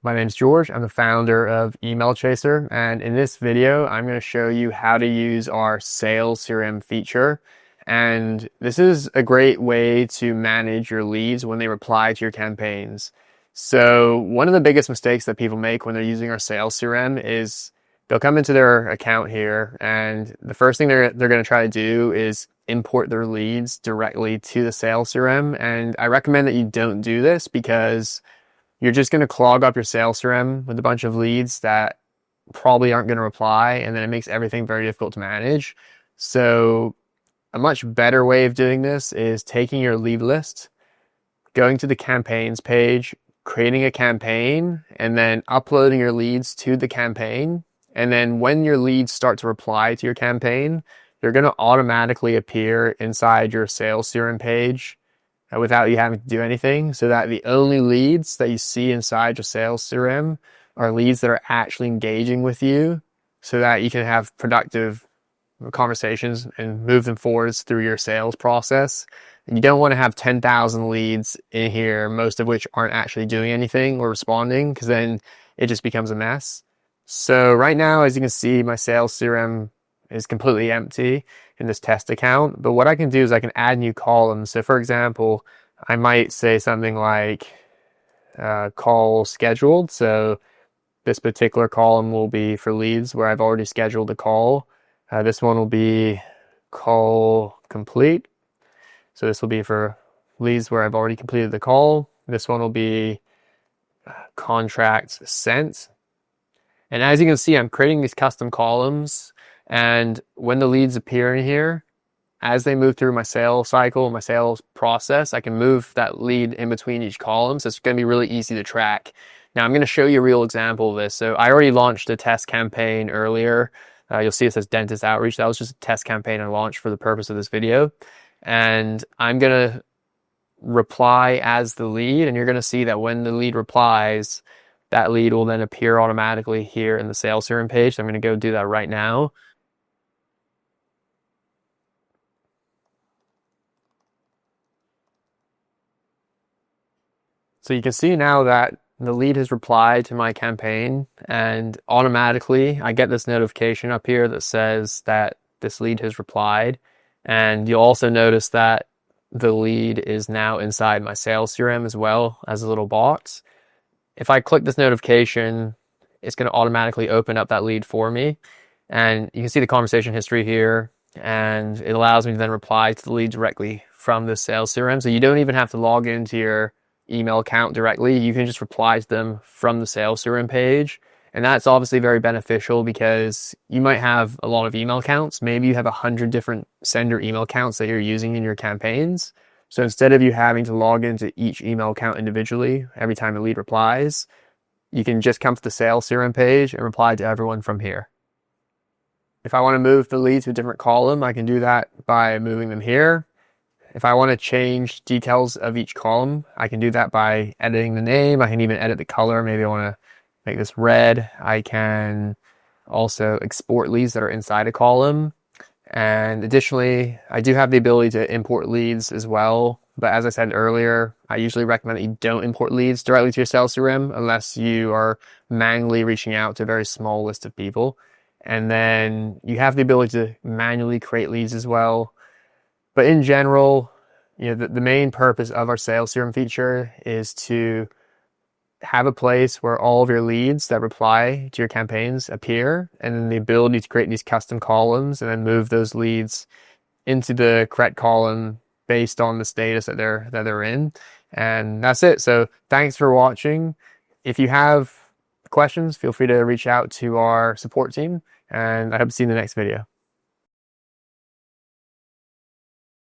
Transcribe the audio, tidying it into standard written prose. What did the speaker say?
My name's George. I'm the founder of Email Chaser, and in this video, I'm going to show you how to use our Sales CRM feature. And this is a great way to manage your leads when they reply to your campaigns. So one of the biggest mistakes that people make when they're using our Sales CRM is they'll come into their account here, and the first thing they're going to try to do is import their leads directly to the Sales CRM. And I recommend that you don't do this because you're just going to clog up your sales CRM with a bunch of leads that probably aren't going to reply, and then it makes everything very difficult to manage. So a much better way of doing this is taking your lead list, going to the campaigns page, creating a campaign, and then uploading your leads to the campaign. And then when your leads start to reply to your campaign, they're going to automatically appear inside your sales CRM page without you having to do anything, so that the only leads that you see inside your sales CRM are leads that are actually engaging with you, so that you can have productive conversations and move them forwards through your sales process. And you don't want to have 10,000 leads in here, most of which aren't actually doing anything or responding, because then it just becomes a mess. So right now, as you can see, my sales CRM is completely empty in this test account. But what I can do is I can add new columns. So for example, I might say something like call scheduled. So this particular column will be for leads where I've already scheduled a call. This one will be call complete. So this will be for leads where I've already completed the call. This one will be contract sent. And as you can see, I'm creating these custom columns. And when the leads appear in here, as they move through my sales cycle, my sales process, I can move that lead in between each column. So it's going to be really easy to track. Now I'm going to show you a real example of this. So I already launched a test campaign earlier. You'll see it says dentist outreach. That was just a test campaign I launched for the purpose of this video. And I'm going to reply as the lead. And you're going to see that when the lead replies, that lead will then appear automatically here in the sales CRM page. So I'm going to go do that right now. So you can see now that the lead has replied to my campaign, and automatically I get this notification up here that says that this lead has replied. And you'll also notice that the lead is now inside my sales CRM as well as a little box. If I click this notification, it's going to automatically open up that lead for me. And you can see the conversation history here, and it allows me to then reply to the lead directly from the sales CRM. So you don't even have to log into your email account directly. You can just reply to them from the sales CRM page. And that's obviously very beneficial because you might have a lot of email accounts. Maybe you have 100 different sender email accounts that you're using in your campaigns. So instead of you having to log into each email account individually every time the lead replies, you can just come to the sales CRM page and reply to everyone from here. If I want to move the lead to a different column, I can do that by moving them here. If I want to change details of each column, I can do that by editing the name. I can even edit the color. Maybe I want to make this red. I can also export leads that are inside a column. And additionally, I do have the ability to import leads as well. But as I said earlier, I usually recommend that you don't import leads directly to your sales CRM unless you are manually reaching out to a very small list of people. And then you have the ability to manually create leads as well. But in general, the main purpose of our sales CRM feature is to have a place where all of your leads that reply to your campaigns appear, and then the ability to create these custom columns and then move those leads into the correct column based on the status that they're in. And that's it. So thanks for watching. If you have questions, feel free to reach out to our support team, and I hope to see you in the next video.